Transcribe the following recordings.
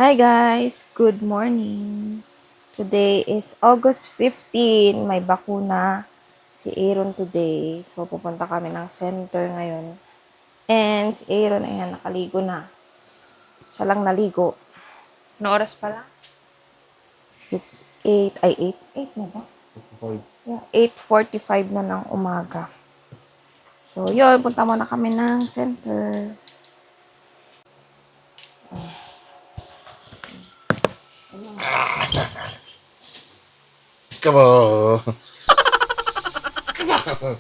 Hi guys! Good morning! Today is August 15. May bakuna si Aaron today. So, pupunta kami ng center ngayon. And si Aaron, ayan, nakaligo na. Siya lang naligo. Ano oras pala? It's 8. Ay, 8 na ba? 45. Yeah, 8:45 na ng umaga. So, yun. Punta muna kami ng center. Come on. Come on.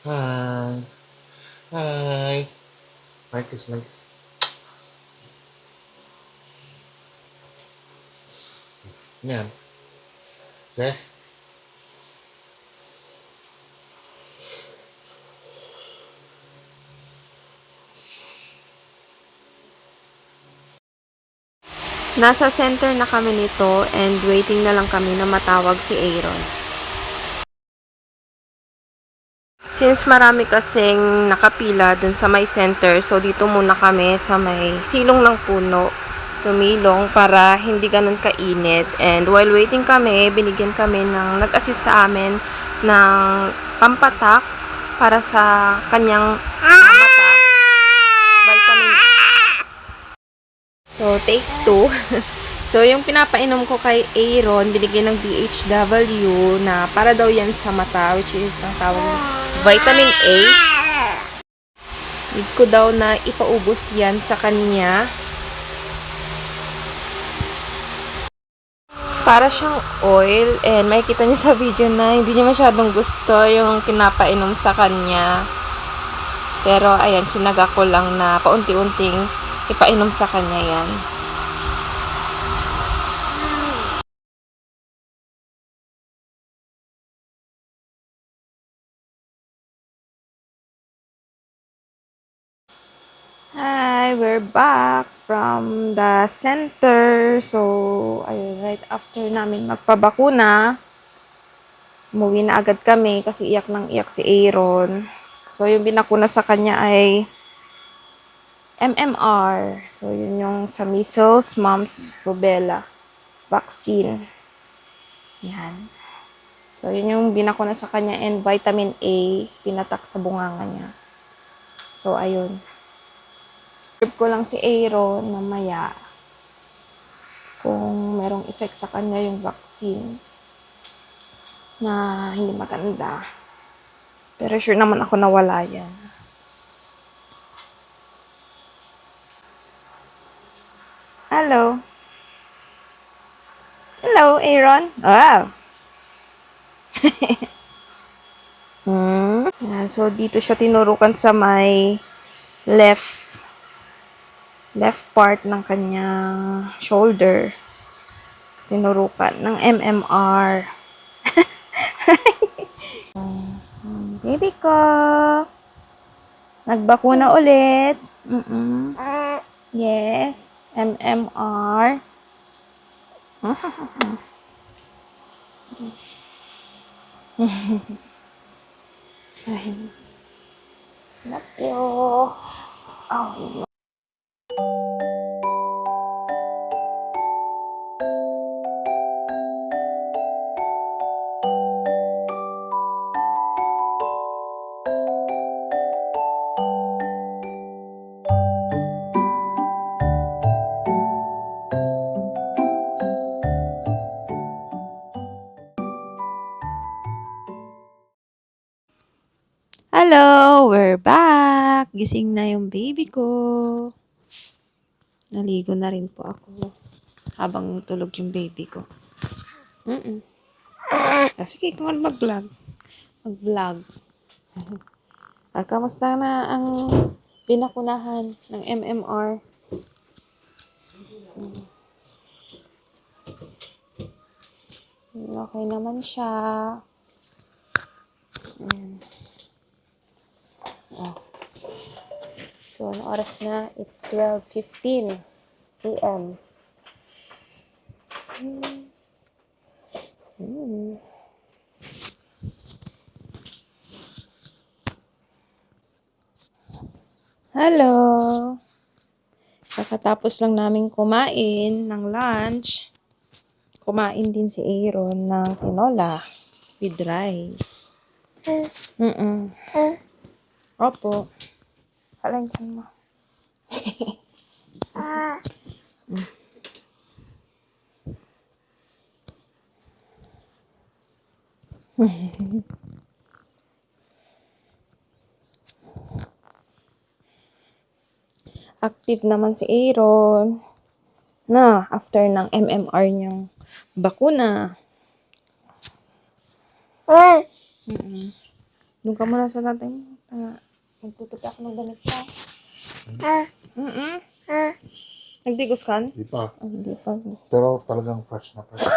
Hi. Hi. Marcus. Yan. See? Nasa center na kami nito and waiting na lang kami na matawag si Aaron. Since marami kasing nakapila dun sa may center, so dito muna kami sa may silong ng puno. Sumilong para hindi ganun kainit. And while waiting kami, binigyan kami ng nag-assist sa amin ng pampatak para sa kanyang mata. Vitamin. So, take 2. So, yung pinapainom ko kay Aaron, binigyan ng DHW na para daw yan sa mata, which is ang tawag vitamin A. Need ko daw na ipaubos yan sa kanya. Para siyang oil, and makikita niyo sa video na hindi niya masyadong gusto yung pinapainom sa kanya. Pero, ayan, sinaga ko lang na paunti-unting ipainom sa kanya yan. Hi, we're back from the center. So, ayun, right after namin magpabakuna, umuwi na agad kami kasi iyak ng iyak si Aaron. So, yung binakuna sa kanya ay MMR. So, yun yung sa measles, mumps, rubella vaccine. Yan. So, yun yung binakuna sa kanya and vitamin A, pinatak sa bunganga niya. So, ayun. Trip ko lang si Aaron mamaya kung merong effect sa kanya yung vaccine na hindi maganda. Pero sure naman ako na wala yan. Hello. Hello, Aaron. Wow. Yan, so dito siya tinurukan sa may left part ng kanyang shoulder. Tinurukan ng MMR. Baby ko. Nagbakuna ulit. Yes. MMR. Love you. Oh, hello, we're back. Gising na yung baby ko. Naligo na rin po ako habang tulog yung baby ko. Sige, kung ano mag-vlog. Mag-vlog. Kamusta na ang binakunahan ng MMR? Okay naman siya. Ayan. Oh. So, ano oras na? It's 12:15 a.m. Hello! Kakatapos lang namin kumain ng lunch. Kumain din si Aaron ng tinola with rice. Opo. Halay dyan mo. Active naman si Aaron. Na, after ng MMR niyang bakuna. Doon ka muna sa tatay mo. Magtutupi ako ng damit pa. Nagdigos ka? Di pa. Hindi pa. Pero talagang fresh na fresh.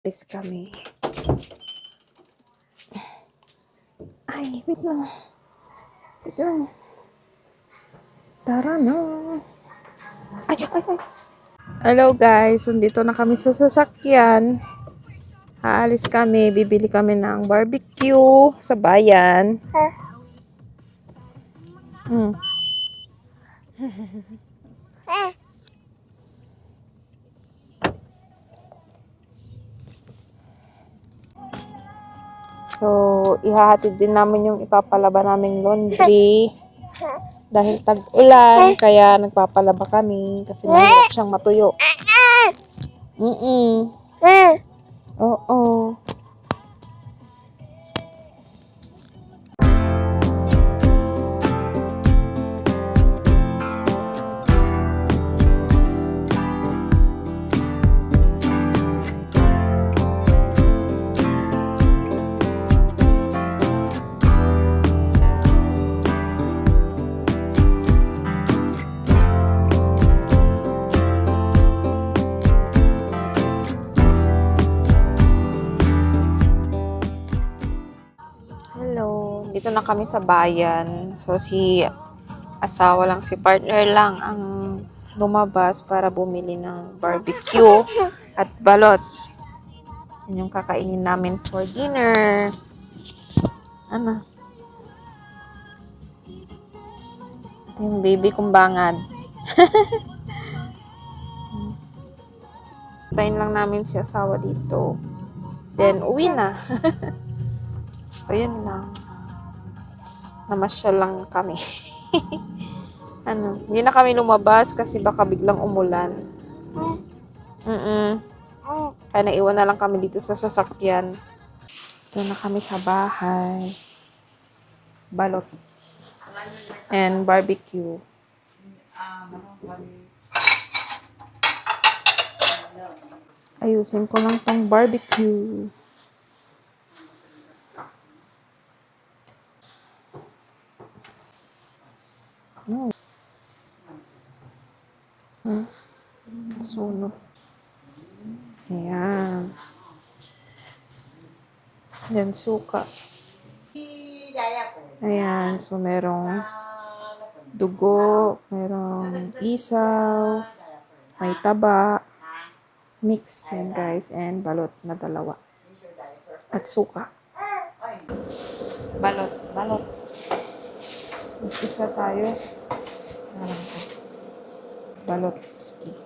Alis kami. Ay, wait lang. Wait lang. Tara na. Ay, ay, ay. Hello guys, nandito na kami sa sasakyan. Aalis kami, bibili kami ng barbecue sa bayan. So, ihahatid din namin yung ipapalaba naming laundry. Dahil tag-ulan, kaya nagpapalaba kami. Kasi mahirap siyang matuyo. Oo. Hello, dito na kami sa bayan. So, si asawa lang, si partner lang ang lumabas para bumili ng barbecue at balot. Yun yung kakainin namin for dinner. Ano? Ito yung baby kong bangad. Tayin lang namin si asawa dito. Then, uwi na. So, yun lang. Namasyal lang kami. Hindi na kami lumabas kasi baka biglang umulan. Kaya naiwan na lang kami dito sa sasakyan. Ito na kami sa bahay. Balot. And barbecue. Ayusin ko lang tong barbecue. Sunog. Ayan. Yan, suka. Ayan, so merong dugo, merong isaw, may taba, mix yan guys, and balot na dalawa. At suka. Balot. Mag-isa tayo. Balot. Ski.